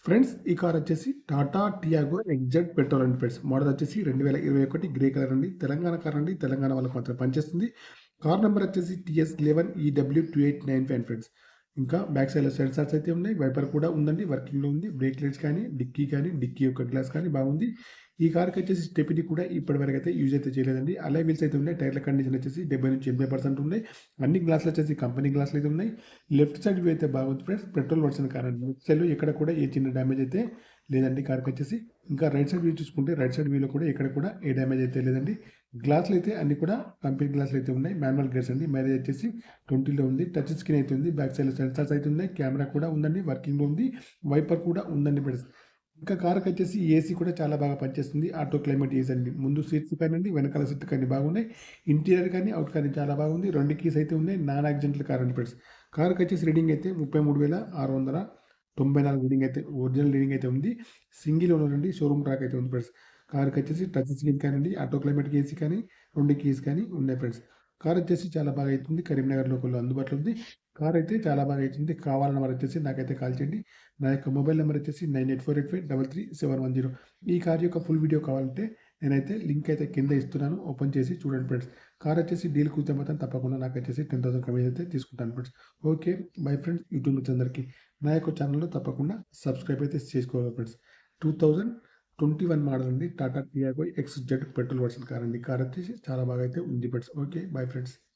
Friends ఈ car వచ్చేసి Tata Tiago exact petrol అండి ఫ్రెండ్స్. మోడల్ వచ్చేసి 2021 గ్రే కలర్ అండి. తెలంగాణ కార్ అండి. తెలంగాణ వాళ్ళకి మాత్రం పనిచేస్తుంది. కార్ నెంబర్ వచ్చేసి TS11EW2895 ఫ్రెండ్స్. ఇంకా బ్యాక్ సైడ్‌లో సెన్సార్స్ అయితే ఉన్నాయి. వైపర్ కూడా ఉందండి. వర్కింగ్‌లో ఉంది. బ్రేక్ లైట్స్ కానీ, డిక్కీ యొక్క గ్లాస్ కానీ బాగుంది. ఈ కార్‌కి వచ్చేసి స్టెప్నీ కూడా ఇప్పటివరకు అయితే యూజ్ అయితే చేయలేదండి. అలాయ్ వీల్స్ అయితే ఉన్నాయి. టైర్ల కండిషన్ వచ్చేసి 70-80% ఉన్నాయి. అన్ని గ్లాసులు వచ్చేసి కంపెనీ గ్లాసులు అయితే ఉన్నాయి. లెఫ్ట్ సైడ్ వ్యూ అయితే బాగుంది ఫ్రెండ్స్. పెట్రోల్ వర్షన్ కార్ అండి. లెఫ్ట్ సైడ్‌లో ఎక్కడ కూడా ఏ చిన్న డ్యామేజ్ అయితే లేదండి కార్‌కి వచ్చేసి. ఇంకా రైట్ సైడ్ వ్యూ చూసుకుంటే రైట్ సైడ్ వ్యూలో కూడా ఎక్కడ కూడా ఏ డ్యామేజ్ అయితే లేదండి. గ్లాసులు అయితే అన్ని కూడా కంపెనీ గ్లాసులు అయితే ఉన్నాయి. మాన్యువల్ గేర్స్ అండి. మైలేజ్ వచ్చేసి 20లో ఉంది. టచ్ స్క్రీన్ అయితే ఉంది. బ్యాక్ సైడ్‌లో సెన్సార్స్ అయితే ఉన్నాయి. కెమెరా కూడా ఉందండి. వర్కింగ్‌లో ఉంది. వైపర్ కూడా ఉందండి ఫ్రెండ్స్. ఇంకా కార్‌కి వచ్చేసి ఏసీ కూడా చాలా బాగా పనిచేస్తుంది. ఆటో క్లైమేట్ ఏసీ అండి. ముందు సీట్స్ కానియండి, వెనకాల సీట్ కానీ బాగున్నాయి. ఇంటీరియర్ కానీ, అవుట్ కానీ చాలా బాగుంది. 2 కీస్ అయితే ఉన్నాయి. నాన్ యాక్సిడెంటల్ కార్ అండి ఫ్రెండ్స్. కార్‌కి వచ్చేసి రీడింగ్ అయితే 33,694 రీడింగ్ అయితే ఒరిజినల్ రీడింగ్ అయితే ఉంది. సింగిల్ ఓనర్ అండి. షోరూమ్ ట్రాక్ అయితే ఉంది ఫ్రెండ్స్. కార్‌కి వచ్చేసి టచ్ స్క్రీన్ కానియండి, ఆటో క్లైమేట్ ఏసీ కానీ, 2 కీస్ కానీ ఉన్నాయి ఫ్రెండ్స్. కార్ వచ్చేసి చాలా బాగా అవుతుంది. కరీంనగర్ లోకల్‌లో అందుబాటులో ఉంది. కార్ అయితే చాలా బాగా అవుతుంది. కావాలన్న వారు వచ్చేసి నాకైతే కాల్ చేయండి. నా యొక్క మొబైల్ నెంబర్ వచ్చేసి 9848533710. ఈ కార్ యొక్క ఫుల్ వీడియో కావాలంటే నేనైతే లింక్ అయితే కింద ఇస్తున్నాను. ఓపెన్ చేసి చూడండి ఫ్రెండ్స్. కార్ వచ్చేసి డీల్ కూర్చో మాత్రం తప్పకుండా నాకు వచ్చేసి 10,000 కమిషన్ అయితే తీసుకుంటాను friends. Okay. Bye friends. YouTube నుంచి అందరికీ నా యొక్క ఛానల్‌లో తప్పకుండా సబ్స్క్రైబ్ అయితే చేసుకోవాలి ఫ్రెండ్స్. 2021 మోడల్ అండి. Tata Tiago XZ petrol version car అండి. కార్ వచ్చేసి చాలా బాగా అయితే ఉంది ఫ్రెండ్స్. ఓకే. Bye friends.